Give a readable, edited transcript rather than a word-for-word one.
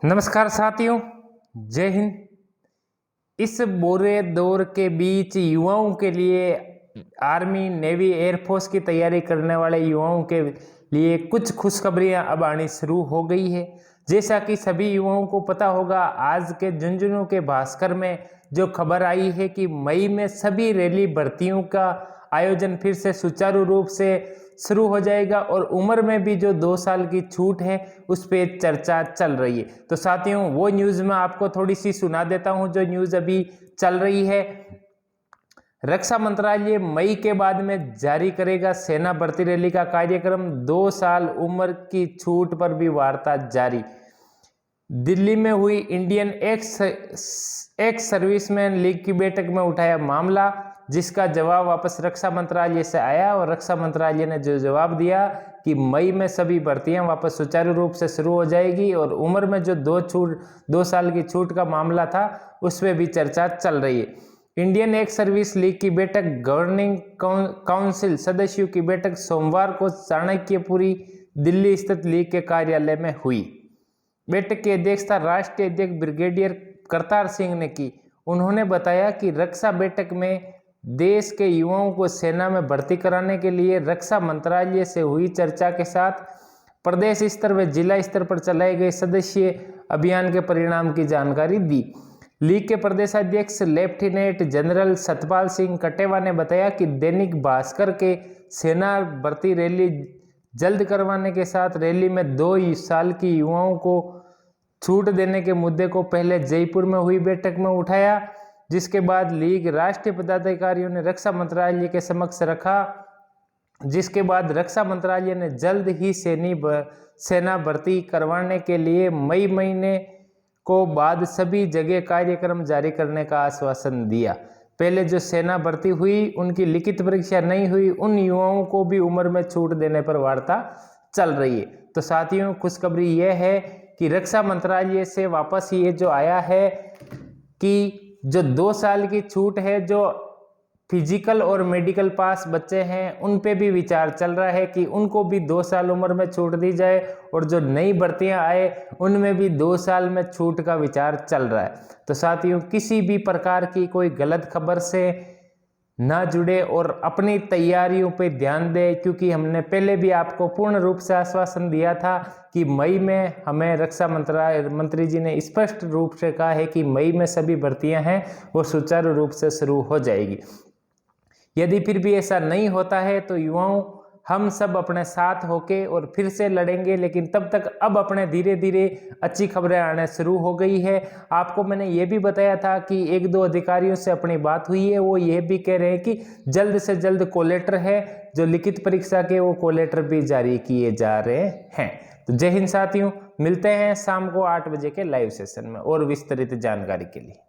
नमस्कार साथियों, जय हिंद। इस बुरे दौर के बीच युवाओं के लिए आर्मी, नेवी, एयरफोर्स की तैयारी करने वाले युवाओं के लिए कुछ खुशखबरियां अब आनी शुरू हो गई है। जैसा कि सभी युवाओं को पता होगा, आज के झुंझुनू के भास्कर में जो खबर आई है कि मई में सभी रैली भर्तियों का आयोजन फिर से सुचारू रूप से शुरू हो जाएगा और उम्र में भी जो 2 साल की छूट है उस पर चर्चा चल रही है। तो साथियों, वो न्यूज़ मैं आपको थोड़ी सी सुना देता हूं जो न्यूज़ अभी चल रही है। रक्षा मंत्रालय मई के बाद में जारी करेगा सेना भर्ती रैली का कार्यक्रम। 2 साल उम्र की छूट पर भी वार्ता जारी। दिल्ली में हुई इंडियन एक्स सर्विसमैन लीग की बैठक में उठाया मामला, जिसका जवाब वापस रक्षा मंत्रालय से आया और रक्षा मंत्रालय ने जो जवाब दिया कि मई में सभी भर्तियां वापस सुचारू रूप से शुरू हो जाएगी और उम्र में जो 2 साल की छूट का मामला था उस पर भी चर्चा चल रही है। इंडियन एक्स सर्विस लीग की बैठक, गवर्निंग काउंसिल सदस्यों की बैठक सोमवार को चाणक्यपुरी दिल्ली स्थित लीग के कार्यालय में हुई। बैठक की अध्यक्षता राष्ट्रीय अध्यक्ष ब्रिगेडियर करतार सिंह ने की। उन्होंने बताया कि रक्षा बैठक में देश के युवाओं को सेना में भर्ती कराने के लिए रक्षा मंत्रालय से हुई चर्चा के साथ प्रदेश स्तर व जिला स्तर पर चलाए गए सदस्यीय अभियान के परिणाम की जानकारी दी। लीग के प्रदेशाध्यक्ष लेफ्टिनेंट जनरल सतपाल सिंह कटेवा ने बताया कि दैनिक भास्कर के सेना भर्ती रैली जल्द करवाने के साथ रैली में 2 साल की युवाओं को छूट देने के मुद्दे को पहले जयपुर में हुई बैठक में उठाया, जिसके बाद लीग राष्ट्रीय पदाधिकारियों ने रक्षा मंत्रालय के समक्ष रखा, जिसके बाद रक्षा मंत्रालय ने जल्द ही सेना भर्ती करवाने के लिए मई महीने को बाद सभी जगह कार्यक्रम जारी करने का आश्वासन दिया। पहले जो सेना भर्ती हुई उनकी लिखित परीक्षा नहीं हुई, उन युवाओं को भी उम्र में छूट देने पर वार्ता चल रही है। तो साथियों, खुशखबरी यह है कि रक्षा मंत्रालय से वापस ये जो आया है कि जो 2 साल की छूट है, जो फिजिकल और मेडिकल पास बच्चे हैं उन पे भी विचार चल रहा है कि उनको भी 2 साल उम्र में छूट दी जाए और जो नई भर्तियां आए उनमें भी 2 साल में छूट का विचार चल रहा है। तो साथियों, किसी भी प्रकार की कोई गलत खबर से ना जुड़े और अपनी तैयारियों पे ध्यान दें, क्योंकि हमने पहले भी आपको पूर्ण रूप से आश्वासन दिया था कि मई में हमें रक्षा मंत्री जी ने स्पष्ट रूप से कहा है कि मई में सभी भर्तियां हैं वो सुचारू रूप से शुरू हो जाएगी। यदि फिर भी ऐसा नहीं होता है तो युवाओं, हम सब अपने साथ होके और फिर से लड़ेंगे, लेकिन तब तक अब अपने धीरे धीरे अच्छी खबरें आने शुरू हो गई है। आपको मैंने ये भी बताया था कि 1-2 अधिकारियों से अपनी बात हुई है, वो ये भी कह रहे हैं कि जल्द से जल्द कोलेटर है जो लिखित परीक्षा के, वो कोलेटर भी जारी किए जा रहे हैं। तो जय हिंद साथियों, मिलते हैं शाम को 8 बजे के लाइव सेशन में और विस्तृत जानकारी के लिए।